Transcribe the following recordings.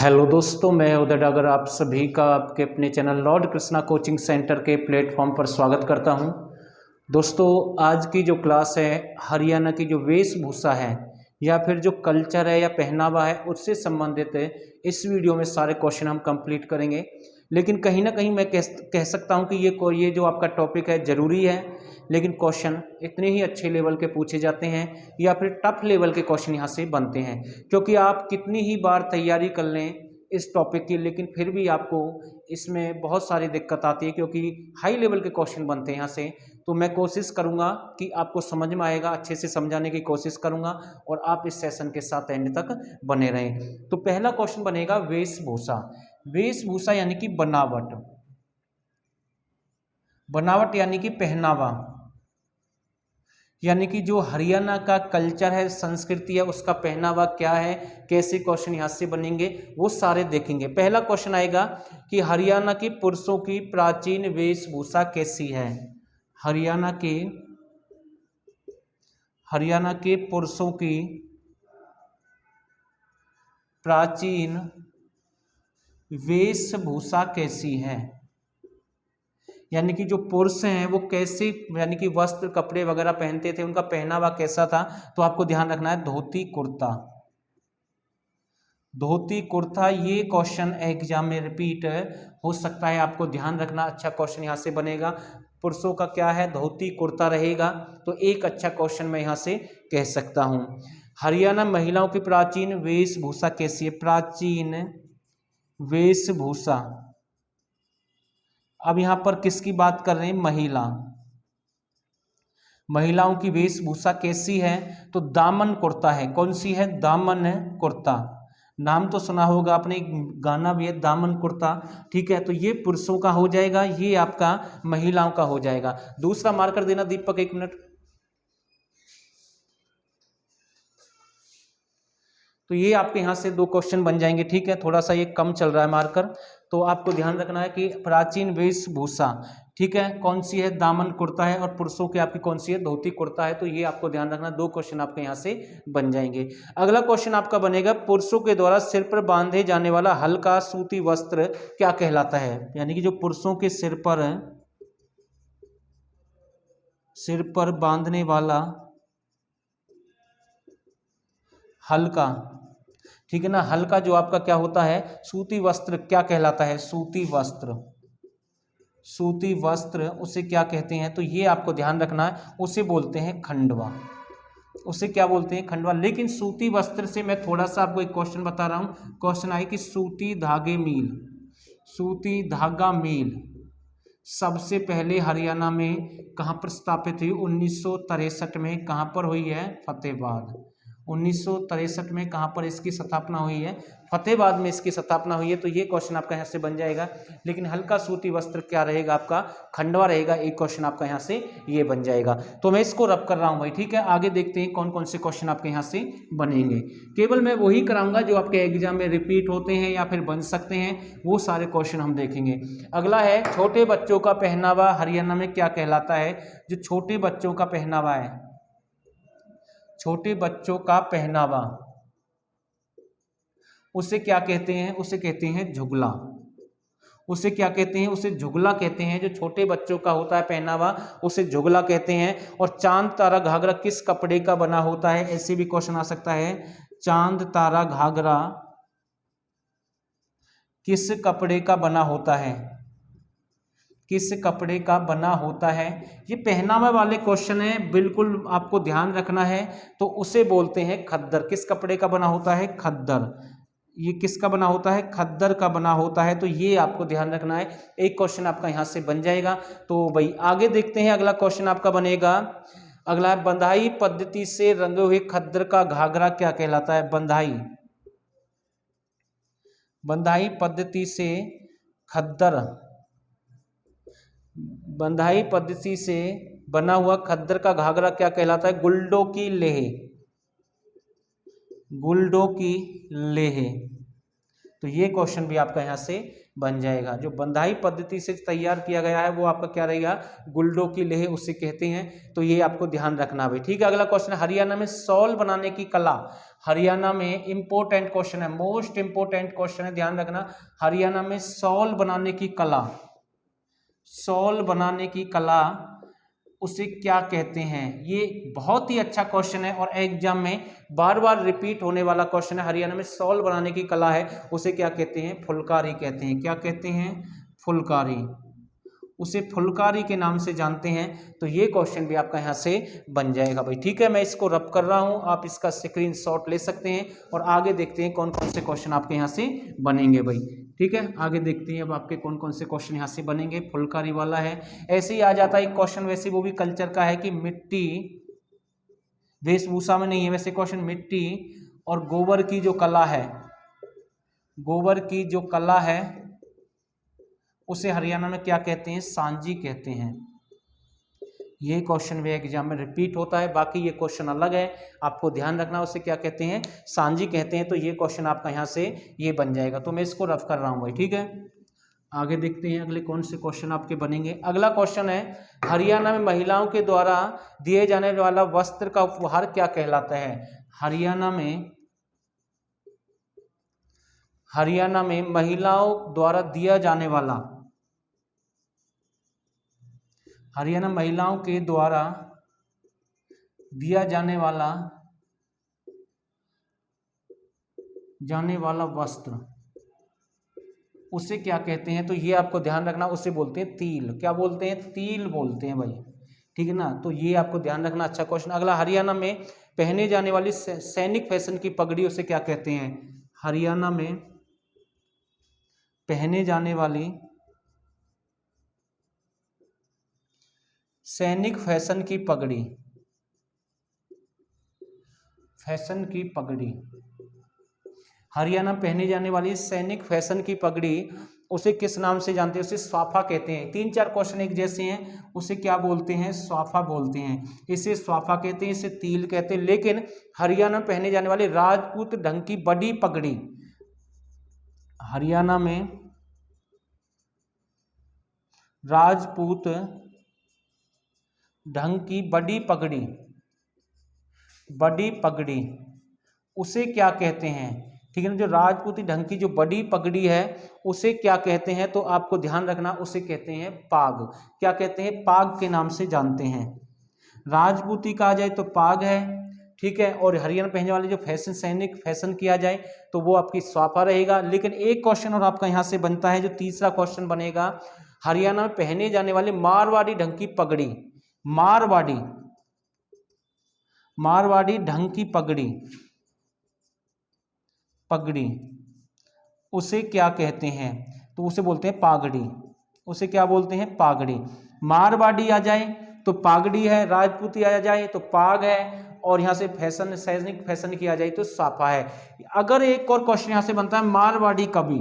Hello दोस्तों, मैं उदय डागर आप सभी का आपके अपने channel Lord Krishna coaching centre के प्लेटफॉर्म पर स्वागत करता हूं। दोस्तों, आज की जो क्लास है हरियाणा की जो वेशभूषा है या फिर जो कल्चर है या पहनावा है उससे संबंधित है। इस वीडियो में सारे क्वेश्चन हम कंप्लीट करेंगे, लेकिन कहीं ना कहीं मैं कह सकता हूं कि ये जो आपका टॉपिक है ज़रूरी है, लेकिन क्वेश्चन इतने ही अच्छे लेवल के पूछे जाते हैं या फिर टफ लेवल के क्वेश्चन यहाँ से बनते हैं, क्योंकि आप कितनी ही बार तैयारी कर लें इस टॉपिक की, लेकिन फिर भी आपको इसमें बहुत सारी दिक्कत आती है क्योंकि हाई लेवल के क्वेश्चन बनते हैं यहाँ से। तो मैं कोशिश करूँगा कि आपको समझ में आएगा, अच्छे से समझाने की कोशिश करूँगा और आप इस सेशन के साथ एंड तक बने रहें। तो पहला क्वेश्चन बनेगा वेशभूषा। वेशभूषा यानी कि बनावट, बनावट यानी कि पहनावा, यानी कि जो हरियाणा का कल्चर है, संस्कृति है, उसका पहनावा क्या है, कैसे क्वेश्चन यहाँ से बनेंगे वो सारे देखेंगे। पहला क्वेश्चन आएगा कि हरियाणा की पुरुषों की प्राचीन वेशभूषा कैसी है। हरियाणा के पुरुषों की प्राचीन वेशभूषा कैसी है, यानी कि जो पुरुष हैं वो कैसे, यानी कि वस्त्र कपड़े वगैरह पहनते थे, उनका पहनावा कैसा था। तो आपको ध्यान रखना है धोती कुर्ता। धोती कुर्ता, ये क्वेश्चन एग्जाम में रिपीट हो सकता है, आपको ध्यान रखना। अच्छा क्वेश्चन यहाँ से बनेगा, पुरुषों का क्या है, धोती कुर्ता रहेगा, तो एक अच्छा क्वेश्चन मैं यहाँ से कह सकता हूँ। हरियाणा महिलाओं की प्राचीन वेशभूषा कैसी है। प्राचीन वेशभूषा, अब यहां पर किसकी बात कर रहे हैं, महिलाओं की वेशभूषा कैसी है। तो दामन कुर्ता है। कौन सी है, दामन कुर्ता। नाम तो सुना होगा आपने, गाना भी है दामन कुर्ता, ठीक है। तो ये पुरुषों का हो जाएगा, ये आपका महिलाओं का हो जाएगा। दूसरा मार्कर देना दीपक, 1 मिनट। तो ये आपके यहाँ से 2 क्वेश्चन बन जाएंगे, ठीक है। थोड़ा सा ये कम चल रहा है मार्कर, तो आपको ध्यान रखना है कि प्राचीन वेशभूषा, ठीक है, कौन सी है, दामन कुर्ता है, और पुरुषों की आपकी कौन सी है, धोती कुर्ता है। तो ये आपको ध्यान रखना, 2 क्वेश्चन आपके यहाँ से बन जाएंगे। अगला क्वेश्चन आपका बनेगा, पुरुषों के द्वारा सिर पर बांधे जाने वाला हल्का सूती वस्त्र क्या कहलाता है। यानी कि जो पुरुषों के सिर पर बांधने वाला हल्का, ठीक है ना, हल्का जो आपका क्या होता है, सूती वस्त्र क्या कहलाता है, सूती वस्त्र उसे क्या कहते हैं। तो ये आपको ध्यान रखना है, उसे बोलते हैं खंडवा। उसे क्या बोलते हैं, खंडवा। लेकिन सूती वस्त्र से मैं थोड़ा सा आपको एक क्वेश्चन बता रहा हूं। क्वेश्चन आए कि सूती धागा मील सबसे पहले हरियाणा में कहां पर स्थापित हुई, 1963 में। कहां पर हुई है, फतेहाबाद। 1963 में कहां पर इसकी स्थापना हुई है, फतेहाबाद में इसकी स्थापना हुई है। तो ये क्वेश्चन आपका यहाँ से बन जाएगा। लेकिन हल्का सूती वस्त्र क्या रहेगा आपका, खंडवा रहेगा। एक क्वेश्चन आपका यहाँ से ये बन जाएगा। तो मैं इसको रब कर रहा हूँ भाई, ठीक है। आगे देखते हैं कौन कौन से क्वेश्चन आपके यहाँ से बनेंगे। केवल मैं वही कराऊंगा जो आपके एग्जाम में रिपीट होते हैं या फिर बन सकते हैं, वो सारे क्वेश्चन हम देखेंगे। अगला है, छोटे बच्चों का पहनावा हरियाणा में क्या कहलाता है। जो छोटे बच्चों का पहनावा है, छोटे बच्चों का पहनावा, उसे क्या कहते हैं, उसे कहते हैं झुगला। उसे क्या कहते हैं, उसे झुगला कहते हैं। जो छोटे बच्चों का होता है पहनावा, उसे झुगला कहते हैं। और चांद तारा घाघरा किस कपड़े का बना होता है, ऐसे भी क्वेश्चन आ सकता है। चांद तारा घाघरा किस कपड़े का बना होता है, किस कपड़े का बना होता है। ये पहनावा वाले क्वेश्चन है, बिल्कुल आपको ध्यान रखना है। तो उसे बोलते हैं खद्दर। किस कपड़े का बना होता है, खद्दर। ये किसका बना होता है, खद्दर का बना होता है। तो ये आपको ध्यान रखना है, एक क्वेश्चन आपका यहाँ से बन जाएगा। तो भाई आगे देखते हैं, अगला क्वेश्चन आपका बनेगा। अगला है, बंधाई पद्धति से रंगे हुए खद्दर का घाघरा क्या कहलाता है। बंधाई पद्धति से खद्दर, बंधाई पद्धति से बना हुआ खद्दर का घाघरा क्या कहलाता है, गुल्डो की लेह। तो ये क्वेश्चन भी आपका यहाँ से बन जाएगा। जो बंधाई पद्धति से तैयार किया गया है वो आपका क्या रहेगा, गुल्डो की लेह उसे कहते हैं। तो ये आपको ध्यान रखना भाई, ठीक है। अगला क्वेश्चन, हरियाणा में शॉल बनाने की कला। हरियाणा में इंपॉर्टेंट क्वेश्चन है, मोस्ट इंपॉर्टेंट क्वेश्चन है, ध्यान रखना। हरियाणा में शॉल बनाने की कला, शॉल बनाने की कला उसे क्या कहते हैं? ये बहुत ही अच्छा क्वेश्चन है और एग्जाम में बार बार रिपीट होने वाला क्वेश्चन है। हरियाणा में शॉल बनाने की कला है, उसे क्या कहते हैं? फुलकारी कहते हैं। क्या कहते हैं? फुलकारी, उसे फुलकारी के नाम से जानते हैं। तो ये क्वेश्चन भी आपका यहाँ से बन जाएगा भाई, ठीक है। मैं इसको रब कर रहा हूँ, आप इसका स्क्रीनशॉट ले सकते हैं और आगे देखते हैं कौन कौन से क्वेश्चन आपके यहाँ से बनेंगे भाई, ठीक है। आगे देखते हैं अब आपके कौन कौन से क्वेश्चन यहाँ से बनेंगे। फुलकारी वाला है, ऐसे ही आ जाता है एक क्वेश्चन, वैसे वो भी कल्चर का है कि मिट्टी, वेशभूषा में नहीं है वैसे क्वेश्चन, मिट्टी और गोबर की जो कला है, गोबर की जो कला है उसे हरियाणा में क्या कहते हैं? सांजी कहते हैं। ये क्वेश्चन भी एग्जाम में रिपीट होता है, बाकी ये क्वेश्चन अलग है, आपको ध्यान रखना उसे क्या कहते हैं? सांजी कहते हैं। तो ये क्वेश्चन आपका यहाँ से ये बन जाएगा, तो मैं इसको रफ कर रहा हूँ भाई, ठीक है। आगे देखते हैं अगले कौन से क्वेश्चन आपके बनेंगे। अगला क्वेश्चन है, हरियाणा में महिलाओं के द्वारा दिए जाने वाला वस्त्र का उपहार क्या कहलाता है? हरियाणा में महिलाओं द्वारा दिया जाने वाला, हरियाणा महिलाओं के द्वारा दिया जाने वाला वस्त्र उसे क्या कहते हैं? तो ये आपको ध्यान रखना, उसे बोलते हैं तिल। क्या बोलते हैं? तिल बोलते हैं भाई, ठीक है ना। तो ये आपको ध्यान रखना, अच्छा क्वेश्चन। अगला, हरियाणा में पहने जाने वाली सैनिक फैशन की पगड़ी उसे क्या कहते हैं? हरियाणा में पहने जाने वाली सैनिक फैशन की पगड़ी, फैशन की पगड़ी, हरियाणा पहने जाने वाली सैनिक फैशन की पगड़ी उसे किस नाम से जानते हैं? उसे स्वाफा कहते हैं। 3-4 क्वेश्चन एक जैसे हैं, उसे क्या बोलते हैं? स्वाफा बोलते हैं। इसे स्वाफा कहते हैं, इसे तिल कहते हैं। लेकिन हरियाणा में पहने जाने वाली राजपूत ढंग की बड़ी पगड़ी, हरियाणा में राजपूत ढंग की बड़ी पगड़ी, बड़ी पगड़ी उसे क्या कहते हैं? ठीक है ना। जो राजपूती ढंग की जो बड़ी पगड़ी है उसे क्या कहते हैं? तो आपको ध्यान रखना, उसे कहते हैं पाग। क्या कहते हैं? पाग के नाम से जानते हैं। राजपूती कहा जाए तो पाग है, ठीक है। और हरियाणा पहनने वाले जो फैशन, सैनिक फैशन किया जाए तो वो आपकी स्वाफा रहेगा। लेकिन एक क्वेश्चन और आपका यहाँ से बनता है, जो तीसरा क्वेश्चन बनेगा, हरियाणा में पहने जाने वाले मारवाड़ी ढंग की पगड़ी, मारवाड़ी ढंग की पगड़ी उसे क्या कहते हैं? तो उसे बोलते हैं पागड़ी। उसे क्या बोलते हैं? पागड़ी। मारवाड़ी आ जाए तो पागड़ी है, राजपूती आ जाए तो पाग है, और यहाँ से फैशन, सैनिक फैशन की आ जाए तो साफा है। अगर एक और क्वेश्चन यहाँ से बनता है, मारवाड़ी कवि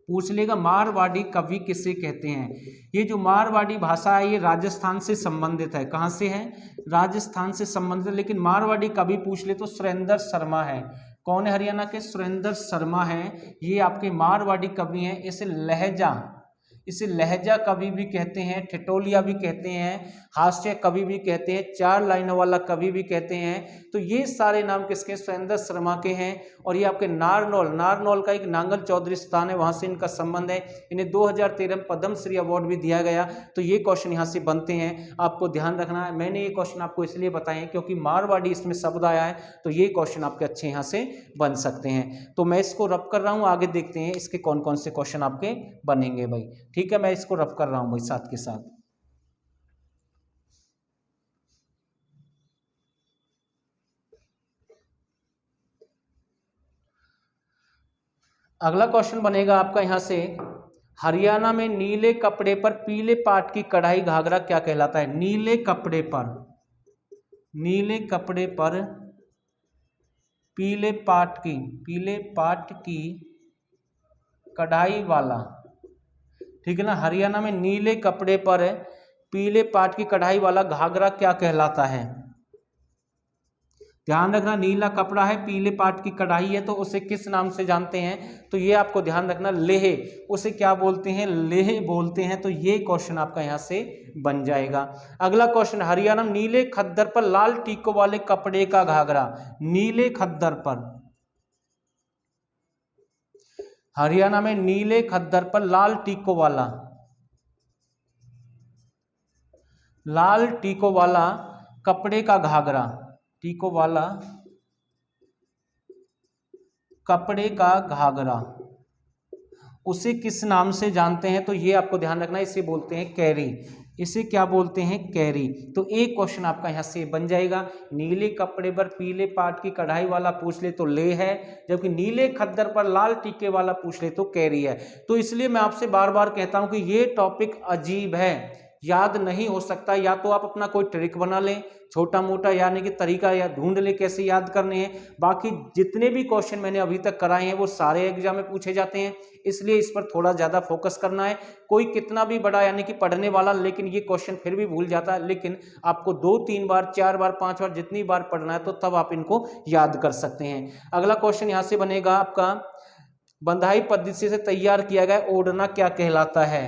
पूछ लेगा, मारवाड़ी कवि किसे कहते हैं? ये जो मारवाड़ी भाषा है ये राजस्थान से संबंधित है। कहाँ से है? राजस्थान से संबंधित है। लेकिन मारवाड़ी कवि पूछ ले तो सुरेंद्र शर्मा है। कौन है? हरियाणा के सुरेंद्र शर्मा हैं, ये आपके मारवाड़ी कवि हैं। इसे लहजा कवि भी कहते हैं, ठिठोलिया भी कहते हैं, हास्य कवि भी कहते हैं, 4 लाइनों वाला कवि भी कहते हैं। तो ये सारे नाम किसके? सुरेंद्र शर्मा के हैं। और ये आपके नारनौल का एक नांगल चौधरी स्थान है, वहाँ से इनका संबंध है। इन्हें 2013 में पद्मश्री अवार्ड भी दिया गया। तो ये क्वेश्चन यहाँ से बनते हैं, आपको ध्यान रखना है। मैंने ये क्वेश्चन आपको इसलिए बताए हैं क्योंकि मारवाड़ी इसमें शब्द आया है, तो ये क्वेश्चन आपके अच्छे यहाँ से बन सकते हैं। तो मैं इसको रब कर रहा हूँ, आगे देखते हैं इसके कौन कौन से क्वेश्चन आपके बनेंगे भाई, ठीक है। मैं इसको रफ कर रहा हूं भाई साथ के साथ। अगला क्वेश्चन बनेगा आपका यहां से, हरियाणा में नीले कपड़े पर पीले पाट की कढ़ाई घाघरा क्या कहलाता है? नीले कपड़े पर पीले पाट की कढ़ाई वाला, ठीक है ना। हरियाणा में नीले कपड़े पर पीले पाट की कढ़ाई वाला घाघरा क्या कहलाता है? ध्यान रखना, नीला कपड़ा है, पीले पाट की कढ़ाई है, तो उसे किस नाम से जानते हैं? तो ये आपको ध्यान रखना, लेह, उसे क्या बोलते हैं? लेह बोलते हैं। तो ये क्वेश्चन आपका यहां से बन जाएगा। अगला क्वेश्चन, हरियाणा में नीले खद्दर पर लाल टीकों वाले कपड़े का घाघरा, नीले खद्दर पर, हरियाणा में नीले खद्दर पर लाल टीकों वाला, लाल टीकों वाला कपड़े का घाघरा, टीकों वाला कपड़े का घाघरा, उसे किस नाम से जानते हैं? तो ये आपको ध्यान रखना है, इसे बोलते हैं कैरी। इसे क्या बोलते हैं? कैरी। तो एक क्वेश्चन आपका यहां से बन जाएगा, नीले कपड़े पर पीले पाट की कढ़ाई वाला पूछ ले तो ले है, जबकि नीले खद्दर पर लाल टीके वाला पूछ ले तो कैरी है। तो इसलिए मैं आपसे बार बार कहता हूं कि ये टॉपिक अजीब है, याद नहीं हो सकता। या तो आप अपना कोई ट्रिक बना लें छोटा मोटा, यानी कि तरीका या ढूंढ ले कैसे याद करने हैं। बाकी जितने भी क्वेश्चन मैंने अभी तक कराए हैं वो सारे एग्जाम में पूछे जाते हैं, इसलिए इस पर थोड़ा ज़्यादा फोकस करना है। कोई कितना भी बड़ा यानी कि पढ़ने वाला, लेकिन ये क्वेश्चन फिर भी भूल जाता है, लेकिन आपको 2-3 बार 4 बार 5 बार जितनी बार पढ़ना है तो तब आप इनको याद कर सकते हैं। अगला क्वेश्चन यहाँ से बनेगा आपका, बंधाई पद्धति से तैयार किया गया ओढ़ना क्या कहलाता है?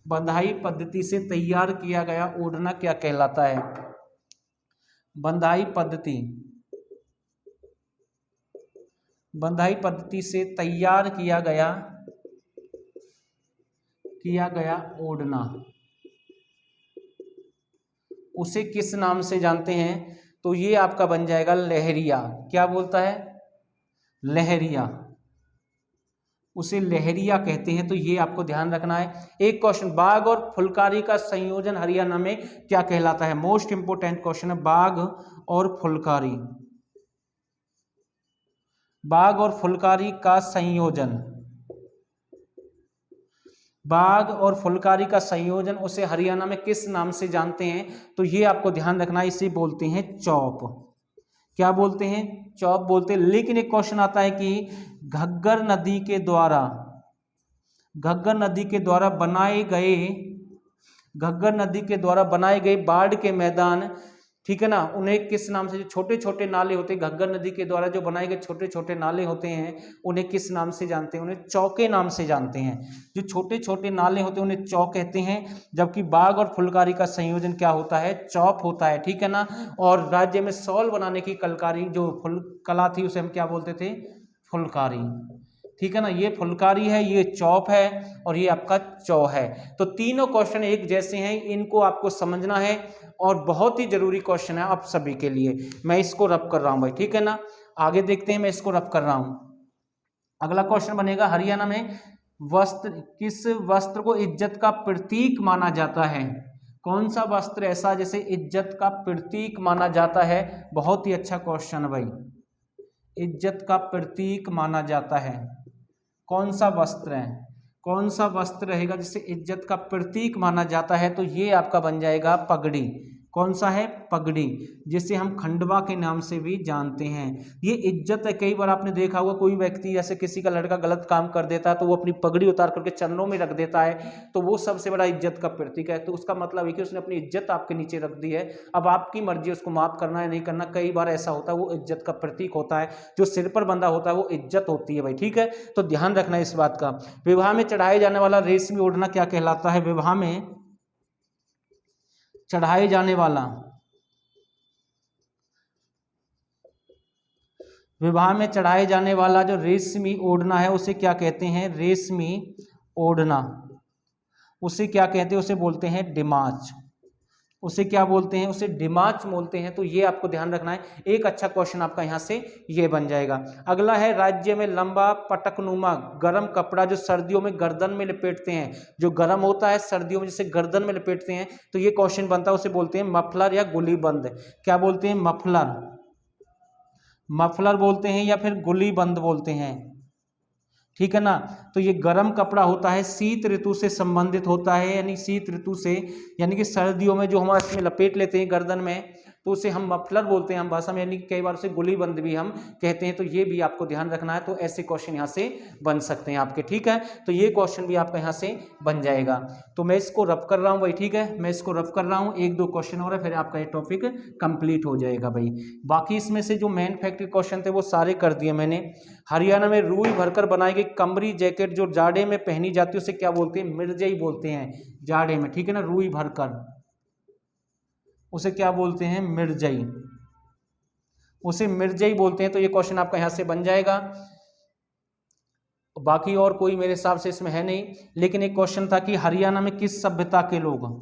बंधाई पद्धति से तैयार किया गया ओढ़ना क्या कहलाता है? बंधाई पद्धति, बंधाई पद्धति से तैयार किया गया ओढ़ना, उसे किस नाम से जानते हैं? तो ये आपका बन जाएगा लहरिया। क्या बोलता है? लहरिया, उसे लहरिया कहते हैं। तो ये आपको ध्यान रखना है। एक क्वेश्चन, बाघ और फुलकारी का संयोजन हरियाणा में क्या कहलाता है? मोस्ट इंपोर्टेंट क्वेश्चन है, बाघ और फुलकारी, बाघ और फुलकारी का संयोजन, बाघ और फुलकारी का संयोजन उसे हरियाणा में किस नाम से जानते हैं? तो ये आपको ध्यान रखना है, इसे बोलते हैं चौप। क्या बोलते हैं? चौप बोलते हैं। लेकिन एक क्वेश्चन आता है कि घग्गर नदी के द्वारा, घग्गर नदी के द्वारा बनाए गए, घग्गर नदी के द्वारा बनाए गए बाढ़ के मैदान, ठीक है ना, उन्हें किस नाम से, जो छोटे छोटे नाले होते हैं, घग्गर नदी के द्वारा जो बनाए गए छोटे छोटे नाले होते हैं, उन्हें किस नाम से जानते हैं? उन्हें चौके नाम से जानते हैं। जो छोटे छोटे नाले होते हैं उन्हें चौक कहते हैं, जबकि बाघ और फुलकारी का संयोजन क्या होता है? चौप होता है, ठीक है ना। और राज्य में शॉल बनाने की कलकारी जो कला थी उसे हम क्या बोलते थे? फुलकारी, ठीक है ना। ये फुलकारी है, ये चौप है और ये आपका चौ है। तो तीनों क्वेश्चन एक जैसे हैं, इनको आपको समझना है और बहुत ही जरूरी क्वेश्चन है आप सभी के लिए। मैं इसको रब कर रहा हूं भाई, ठीक है ना। आगे देखते हैं, मैं इसको रब कर रहा हूं। अगला क्वेश्चन बनेगा, हरियाणा में वस्त्र, किस वस्त्र को इज्जत का प्रतीक माना जाता है? कौन सा वस्त्र ऐसा जैसे इज्जत का प्रतीक माना जाता है? बहुत ही अच्छा क्वेश्चन है भाई। इज्जत का प्रतीक माना जाता है, कौन सा वस्त्र है? कौन सा वस्त्र रहेगा जिसे इज्जत का प्रतीक माना जाता है? तो ये आपका बन जाएगा पगड़ी। कौन सा है? पगड़ी, जिसे हम खंडवा के नाम से भी जानते हैं। ये इज्जत है। कई बार आपने देखा होगा कोई व्यक्ति जैसे किसी का लड़का गलत काम कर देता है तो वो अपनी पगड़ी उतार करके चरणों में रख देता है, तो वो सबसे बड़ा इज्जत का प्रतीक है। तो उसका मतलब है कि उसने अपनी इज्जत आपके नीचे रख दी है। अब आपकी मर्जी उसको माफ करना है नहीं करना। कई बार ऐसा होता है, वो इज्जत का प्रतीक होता है। जो सिर पर बंधा होता है वो इज्जत होती है भाई, ठीक है। तो ध्यान रखना इस बात का। विवाह में चढ़ाए जाने वाला रेशमी ओढ़ना क्या कहलाता है? विवाह में चढ़ाए जाने वाला, विवाह में चढ़ाए जाने वाला जो रेशमी ओढ़ना है उसे क्या कहते हैं? रेशमी ओढ़ना, उसे क्या कहते हैं? उसे बोलते हैं डिमाच। उसे क्या बोलते हैं? उसे डिमाच बोलते हैं। तो ये आपको ध्यान रखना है। एक अच्छा क्वेश्चन आपका यहां से ये बन जाएगा। अगला है, राज्य में लंबा पटकनुमा गर्म कपड़ा जो सर्दियों में गर्दन में लपेटते हैं, जो गर्म होता है सर्दियों में जिसे गर्दन में लपेटते हैं, तो ये क्वेश्चन बनता है, उसे बोलते हैं मफलर या गुलीबंद। क्या बोलते हैं? मफलर, मफलर बोलते हैं या फिर गुलीबंद बोलते हैं, ठीक है ना। तो ये गर्म कपड़ा होता है, शीत ऋतु से संबंधित होता है, यानी शीत ऋतु से, यानी कि सर्दियों में जो हम इसमें लपेट लेते हैं गर्दन में, तो उसे हम मफलर बोलते हैं हम भाषा में, यानी कि कई बार उसे गुलीबंद भी हम कहते हैं। तो ये भी आपको ध्यान रखना है। तो ऐसे क्वेश्चन यहाँ से बन सकते हैं आपके, ठीक है। तो ये क्वेश्चन भी आपका यहाँ से बन जाएगा। तो मैं इसको रफ कर रहा हूँ भाई, ठीक है, मैं इसको रफ कर रहा हूँ, 1-2 क्वेश्चन हो रहा है, फिर आपका ये टॉपिक कंप्लीट हो जाएगा भाई। बाकी इसमें से जो मेन फैक्ट के क्वेश्चन थे वो सारे कर दिए मैंने। हरियाणा में रुई भरकर बनाई गई कमरी जैकेट जो जाड़े में पहनी जाती है उसे क्या बोलते हैं? मिर्जई बोलते हैं जाड़े में, ठीक है ना। रुई भरकर उसे क्या बोलते हैं? मिर्जई, उसे मिर्जई बोलते हैं। तो ये क्वेश्चन आपका यहां से बन जाएगा। बाकी और कोई मेरे हिसाब से इसमें है नहीं, लेकिन एक क्वेश्चन था कि हरियाणा में किस सभ्यता के लोग,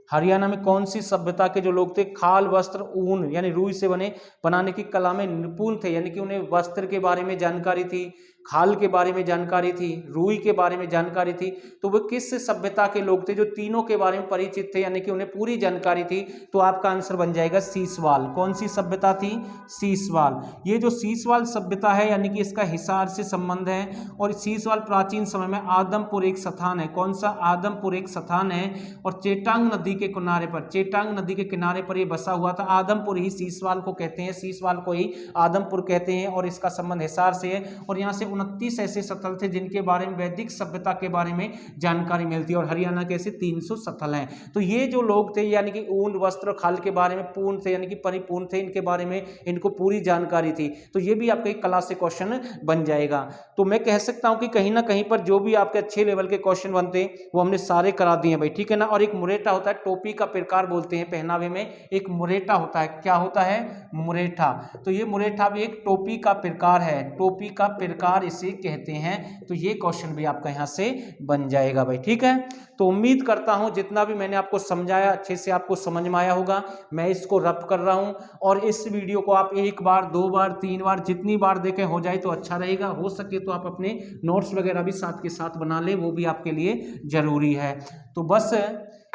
हरियाणा में कौन सी सभ्यता के जो लोग थे खाल वस्त्र ऊन यानी रुई से बनाने की कला में निपुण थे, यानी कि उन्हें वस्त्र के बारे में जानकारी थी, खाल के बारे में जानकारी थी, रुई के बारे में जानकारी थी। तो वो किस सभ्यता के लोग थे जो तीनों के बारे में परिचित थे, यानी कि उन्हें पूरी जानकारी थी। तो आपका आंसर बन जाएगा सीसवाल। कौन सी सभ्यता थी? सीसवाल। ये जो सीसवाल सभ्यता है यानी कि इसका हिसार से संबंध है, और सीसवाल प्राचीन समय में आदमपुर एक स्थान है। कौन सा? आदमपुर एक स्थान है, और चेटांग नदी के किनारे पर, चेटांग नदी के किनारे पर ये बसा हुआ था। आदमपुर ही सीसवाल को कहते हैं, सीसवाल को ही आदमपुर कहते हैं, और इसका संबंध हिसार से है। और यहाँ से 29 ऐसे स्थल थे जिनके बारे में वैदिक सभ्यता के बारे में जानकारी मिलती है, और हरियाणा के ऐसे 300 स्थल हैं। तो ये जो लोग थे यानी कि ऊन वस्त्र खाल के बारे में पूर्ण थे, यानी कि परिपूर्ण थे, इनके बारे में इनको पूरी जानकारी थी। तो ये भी आपका एक कला से क्वेश्चन बन जाएगा। तो मैं कह सकता हूं कि कहीं ना कहीं पर जो भी आपके अच्छे लेवल के क्वेश्चन बनते हैं वो हमने सारे करा दिए भाई, ठीक है ना। और एक मुरेठा होता है, टोपी का प्रकार बोलते हैं पहनावे में, एक मुरेठा होता है। क्या होता है? मुरेठा। तो ये मुरेठा भी एक टोपी का प्रकार है, टोपी का प्रकार इसे कहते हैं। तो ये क्वेश्चन भी आपका यहां से बन जाएगा भाई, ठीक है। तो उम्मीद करता हूं जितना भी मैंने आपको समझाया अच्छे से आपको समझ में आया होगा। मैं इसको रब कर रहा हूं, और इस वीडियो को आप 1 बार 2 बार 3 बार जितनी बार देखें हो जाए तो अच्छा रहेगा। हो सके तो आप अपने नोट्स वगैरह भी साथ के साथ बना लें, वो भी आपके लिए जरूरी है। तो बस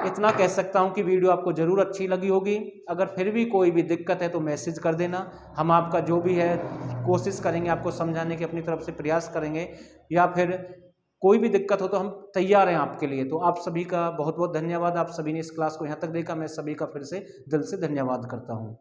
इतना कह सकता हूं कि वीडियो आपको जरूर अच्छी लगी होगी। अगर फिर भी कोई भी दिक्कत है तो मैसेज कर देना, हम आपका जो भी है कोशिश करेंगे आपको समझाने की, अपनी तरफ से प्रयास करेंगे। या फिर कोई भी दिक्कत हो तो हम तैयार हैं आपके लिए। तो आप सभी का बहुत बहुत धन्यवाद। आप सभी ने इस क्लास को यहाँ तक देखा, मैं सभी का फिर से दिल से धन्यवाद करता हूँ।